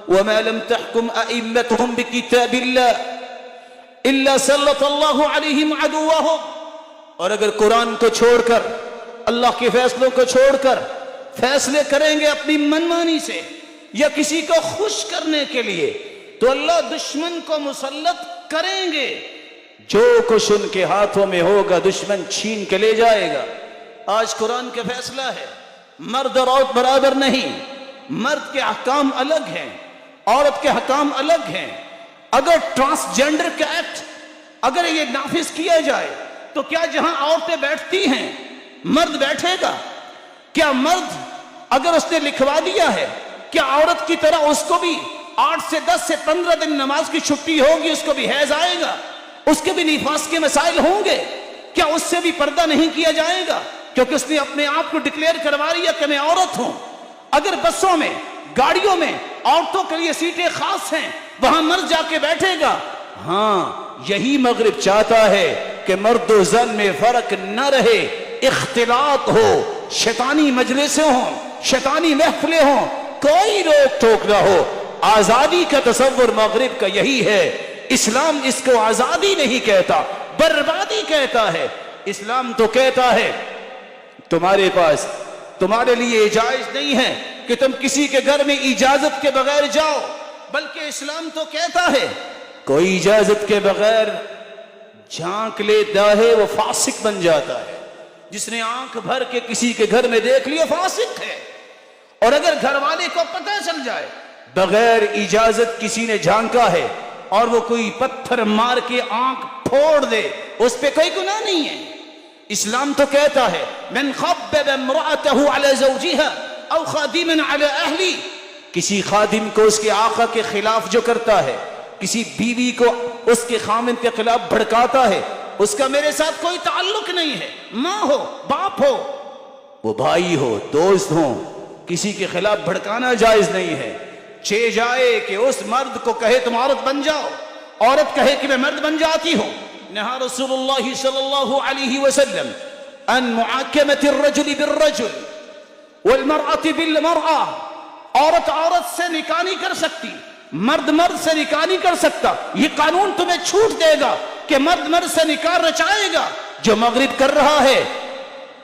وما لم تحكم أئمتهم بكتاب الله إلا سلط الله عليهم عدوهم. اور اگر قرآن کو چھوڑ کر اللہ کے فیصلوں کو چھوڑ کر فیصلے کریں گے اپنی منمانی سے یا کسی کو خوش کرنے کے لیے تو اللہ دشمن کو مسلط کریں گے. جو کچھ ان کے ہاتھوں میں ہوگا دشمن چھین کے لے جائے گا. آج قرآن کا فیصلہ ہے مرد اور عورت برابر نہیں. مرد کے احکام الگ ہیں، عورت کے احکام الگ ہیں. اگر ٹرانسجینڈر کا ایکٹ اگر یہ نافذ کیا جائے تو کیا جہاں عورتیں بیٹھتی ہیں مرد بیٹھے گا؟ کیا مرد اگر اس نے لکھوا دیا ہے کیا عورت کی طرح اس کو بھی 8 سے 10 سے 15 دن نماز کی چھٹی ہوگی، اس کو بھی حیض آئے گا، اس کے بھی نفاس کے مسائل ہوں گے؟ کیا اس سے بھی پردہ نہیں کیا جائے گا کیونکہ اس نے اپنے آپ کو ڈکلیئر کروا لیا کہ میں عورت ہوں؟ اگر بسوں میں گاڑیوں میں عورتوں کے لیے سیٹیں خاص ہیں وہاں مرد جا کے بیٹھے گا؟ ہاں، یہی مغرب چاہتا ہے کہ مرد و زن میں فرق نہ رہے، اختلاط ہو، شیطانی مجلسیں ہوں، شیطانی محفلیں ہوں، کوئی روک ٹوک نہ ہو. آزادی کا تصور مغرب کا یہی ہے. اسلام اس کو آزادی نہیں کہتا، بربادی کہتا ہے. اسلام تو کہتا ہے تمہارے پاس تمہارے لیے جائز نہیں ہے کہ تم کسی کے گھر میں اجازت کے بغیر جاؤ، بلکہ اسلام تو کہتا ہے کوئی اجازت کے بغیر جھانک لیتا ہے وہ فاسق بن جاتا ہے. جس نے آنکھ بھر کے کسی کے گھر میں دیکھ لیا فاسق ہے. اور اگر گھر والے کو پتہ چل جائے بغیر اجازت کسی نے جھانکا ہے اور وہ کوئی پتھر مار کے آنکھ پھوڑ دے اس پہ کوئی گناہ نہیں ہے. اسلام تو کہتا ہے من خبب امرأته على زوجها او خادما على اهلی. کسی خادم کو اس کے آقا کے خلاف جو کرتا ہے، کسی بیوی کو اس کے خامن کے خلاف بھڑکاتا ہے، اس کا میرے ساتھ کوئی تعلق نہیں ہے. ماں ہو، باپ ہو، وہ بھائی ہو، دوست ہو، کسی کے خلاف بھڑکانا جائز نہیں ہے. چہ جائے کہ اس مرد کو کہے تم عورت بن جاؤ، عورت کہے کہ میں مرد بن جاتی ہوں. نہا رسول اللہ صلی اللہ علیہ وسلم ان معاکمت الرجل بالرجل والمرأة بالمرأة. عورت عورت سے نکاح نہیں کر سکتی، مرد مرد سے نکاح نہیں کر سکتا. یہ قانون تمہیں چھوٹ دے گا کہ مرد مرد سے نکاح رچائے گا جو مغرب کر رہا ہے.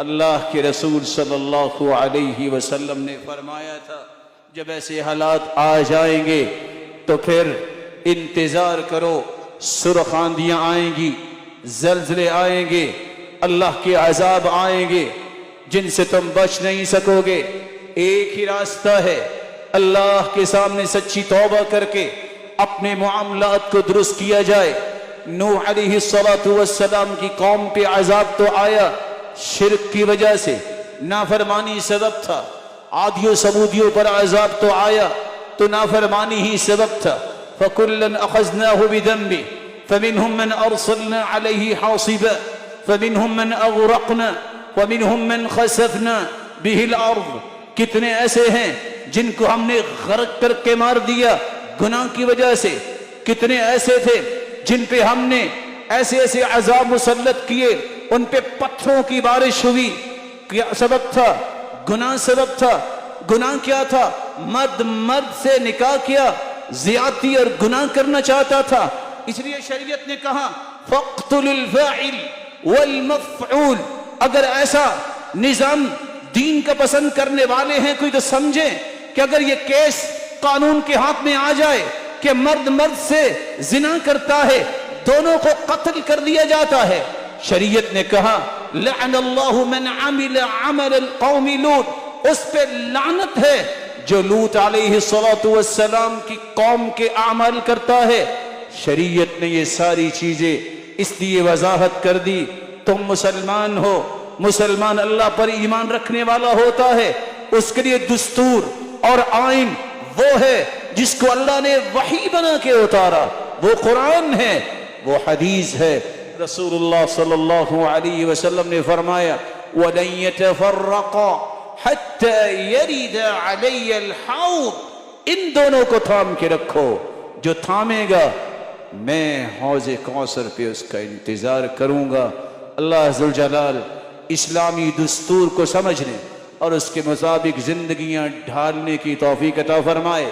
اللہ کے رسول صلی اللہ علیہ وسلم نے فرمایا تھا جب ایسے حالات آ جائیں گے تو پھر انتظار کرو، سرخ آندیاں آئیں گی، زلزلے آئیں گے، اللہ کے عذاب آئیں گے جن سے تم بچ نہیں سکو گے. ایک ہی راستہ ہے، اللہ کے سامنے سچی توبہ کر کے اپنے معاملات کو درست کیا جائے. نوح علیہ السلام کی قوم پہ عذاب تو آیا، شرک کی وجہ سے، نافرمانی سبب تھا. عادیوں سمودیوں پر عذاب تو آیا تو نافرمانی ہی سبب تھا. فَكُلًّا أَخَذْنَاهُ بِذَنبِهِ فَمِنْهُمْ مَنْ أَرْسَلْنَا عَلَيْهِ حَاصِبًا فَمِنْهُمْ مَنْ أَغْرَقْنَا وَمِنْهُمْ مَنْ خَسَفْنَا بِهِ الْأَرْضِ. کتنے ایسے ہیں جن کو ہم نے غرق کر کے مار دیا گناہ کی وجہ سے. کتنے ایسے تھے جن پہ ہم نے ایسے ایسے عذاب مسلط کیے، ان پہ پتھروں کی بارش ہوئی. کیا سبب تھا؟ گناہ سبب تھا. گناہ کیا تھا؟ مرد مرد سے نکاح کیا، زیادتی اور گناہ کرنا چاہتا تھا. اس لیے شریعت نے کہا فَاقْتُلُوا الْفَاعِلِ وَالْمَفْعُولِ. اگر ایسا نظام دین کا پسند کرنے والے ہیں کوئی تو سمجھیں کہ اگر یہ کیس قانون کے ہاتھ میں آ جائے کہ مرد مرد سے زنا کرتا ہے دونوں کو قتل کر دیا جاتا ہے. شریعت نے کہا لعن اللہ من عمل عمل القوم لوط. اس پہ لعنت ہے جو لوط علیہ السلام کی قوم کے اعمال کرتا ہے. شریعت نے یہ ساری چیزیں اس لیے وضاحت کر دی. تم مسلمان ہو، مسلمان اللہ پر ایمان رکھنے والا ہوتا ہے، اس کے لیے دستور اور آئین وہ ہے جس کو اللہ نے وحی بنا کے اتارا. وہ قرآن ہے، وہ حدیث ہے. رسول اللہ صلی اللہ علیہ وسلم نے فرمایا وَلَن يَتَفَرَّقَا حَتَّى يَرِدَ عَلَيَّ الْحَوْض. ان دونوں کو تھام کے رکھو، جو تھامے گا میں حوض کوثر پہ اس کا انتظار کروں گا. اللہ ذوالجلال اسلامی دستور کو سمجھنے اور اس کے مطابق زندگیاں ڈھالنے کی توفیق عطا فرمائے.